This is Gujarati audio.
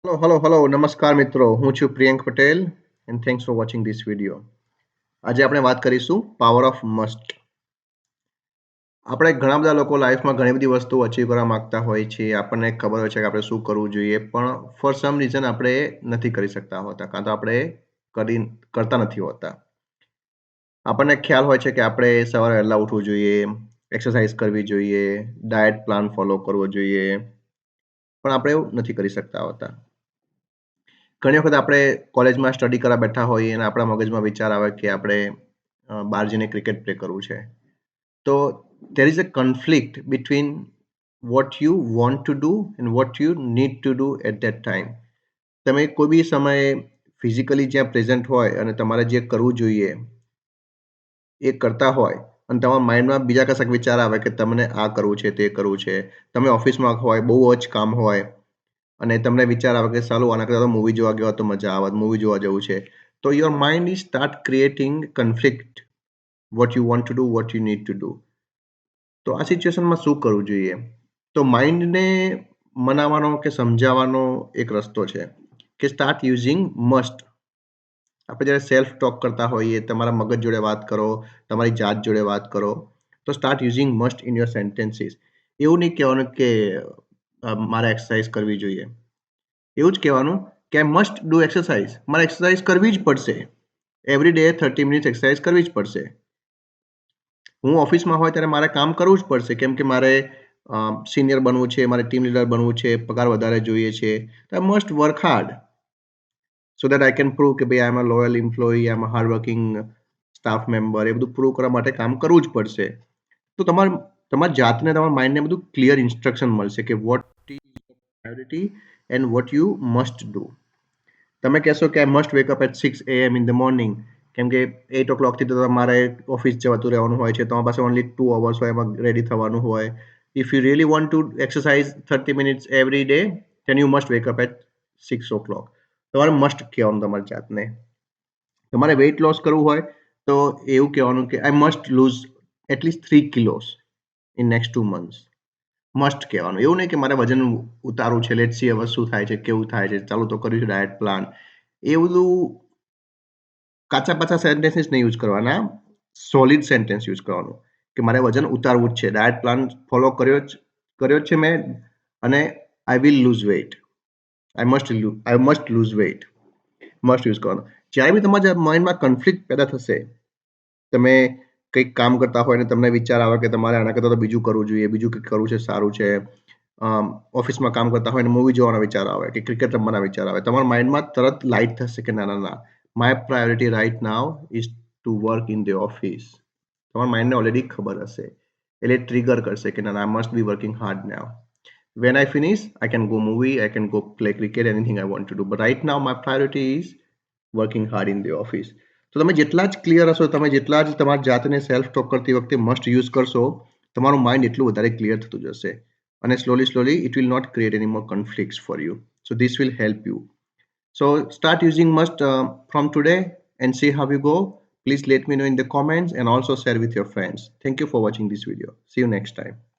હેલો નમસ્કાર મિત્રો, હું છું Priyank Patel and thanks for watching this video. આજે આપણે વાત કરીશું પાવર ઓફ મસ્ટ. આપણે ઘણા બધા લોકો લાઈફમાં ઘણી બધી વસ્તુ અચીવ કરવા માંગતા હોય છે. આપણને ખબર હોય છે કે આપણે શું કરવું જોઈએ, પણ ફોર સમ રીઝન આપણે નથી કરી શકતા હોતા, કાં તો આપણે કરતા નથી હોતા. આપણને ખ્યાલ હોય છે કે આપણે સવારે વહેલા ઉઠવું જોઈએ, એક્સરસાઇઝ કરવી જોઈએ, ડાયટ પ્લાન ફોલો કરવો જોઈએ, પણ આપણે એવું નથી કરી શકતા હોતા. ઘણી વખત આપણે કોલેજમાં સ્ટડી કરવા બેઠા હોઈએ અને આપણા મગજમાં વિચાર આવે કે આપણે બહાર જઈને ક્રિકેટ પ્લે કરવું છે. તો there is a conflict between what you want to do and what you need to do at that time. તમે કોઈ બી સમયે ફિઝિકલી જ્યાં પ્રેઝન્ટ હોય અને તમારે જે કરવું જોઈએ એ કરતા હોય અને તમારા માઇન્ડમાં બીજા કશાક વિચાર આવે કે તમને આ કરવું છે, તે કરવું છે. તમે ઓફિસમાં હોય, બહુ જ કામ હોય અને તમને વિચાર આવે કે સાલું આના કરતાં તો મૂવી જોવા ગયો તો મજા આવત, મૂવી જોવા જવું છે. તો your mind is start creating conflict what you want to do, what you need to do. તો આ સિચ્યુએશનમાં શું કરવું જોઈએ? તો માઇન્ડને મનાવવાનો કે સમજાવવાનો એક રસ્તો છે કે સ્ટાર્ટ યુઝિંગ મસ્ટ. આપણે જ્યારે સેલ્ફ ટોક કરતા હોઈએ, તમારા મગજ જોડે વાત કરો, તમારી જાત જોડે વાત કરો, તો start using must in your sentences. એવું નહીં કહેવાનું કે મારે એક્સરસાઇઝ કરવી જોઈએ. એવું જ કહેવાનું કે આઈ મસ્ટ ડુ એક્સરસાઇઝ. મારે એક્સરસાઇઝ કરવી જ પડશે. એવરી ડે 30 મિનિટ્સ એક્સરસાઇઝ કરવી જ પડશે. હું ઓફિસમાં હોય ત્યારે મારે કામ કરવું જ પડશે, કેમ કે મારે સિનિયર બનવું છે, મારે ટીમ લીડર બનવું છે, પગાર વધારે જોઈએ છે. I must work hard so that I can prove કે ભાઈ I am a loyal employee, I am a hard working staff member. એ બધું પ્રૂવ કરવા માટે કામ કરવું જ પડશે. તો તમારી જાતને, તમારા માઇન્ડને બધું ક્લિયર ઇન્સ્ટ્રક્શન મળશે કે what is priority and what you must do. તમે કહેશો કે I must wake up at 6 AM in the morning, કેમ કે 8 o'clock થી તો તમારે ઓફિસ જતું રહેવાનું હોય છે. તમારી પાસે ઓનલી 2 hours હોય, એમાં રેડી થવાનું હોય. If you really want to exercise 30 minutes every day, then you must wake up at 6 o'clock. તમારે મસ્ટ કહેવાનું તમારી જાતને. તમારે વેઇટ લોસ કરવું હોય તો એવું કહેવાનું કે I must lose at least 3 kilos in next 2 months. Must કહેવાનું. એવું નહીં કે મારે વજન ઉતારવું છે, લેટ્સ સી હવે શું થાય છે, કેવું થાય છે, ચાલુ તો કર્યું છે ડાયટ પ્લાન. એ બધું કાચા પાચા સેન્ટેન્સીસ નહીં યુઝ કરવાના, સોલિડ સેન્ટેન્સ યુઝ કરવાનું કે મારે વજન ઉતારવું જ છે, ડાયટ પ્લાન ફોલો કર્યો જ છે મેં, અને I will lose weight. I must lose weight. Must use કરવાનો. જ્યારે બી તમારા માઇન્ડમાં કન્ફ્લિક્ટ પેદા થશે, તમે કંઈક કામ કરતા હોય અને તમને વિચાર આવે કે તમારે આના કરતાં તો બીજું કરવું જોઈએ, બીજું કંઈક કરવું છે, સારું છે. ઓફિસમાં કામ કરતા હોય અને મૂવી જોવાના વિચાર આવે કે ક્રિકેટ રમવાના વિચાર આવે, તમારા માઇન્ડમાં તરત લાઇટ થશે કે ના, my priority right now is to work in the office. તમારા માઇન્ડને ઓલરેડી ખબર હશે, એટલે ટ્રિગર કરશે કે ના, I must be working hard now. When I finish, I can go movie, I can go play cricket, anything I want to do. But right now, my priority is working hard in the office. તો તમે જેટલા જ ક્લિયર હશો, તમે જેટલા જ તમારી જાતને સેલ્ફ ટોક કરતી વખતે મસ્ટ યુઝ કરશો, તમારું માઇન્ડ એટલું વધારે ક્લિયર થતું જશે અને slowly it will not create any more conflicts for you. So this will help you. So start using must from today and see how you go. Please let me know in the comments and also share with your friends. Thank you for watching this video. See you next time.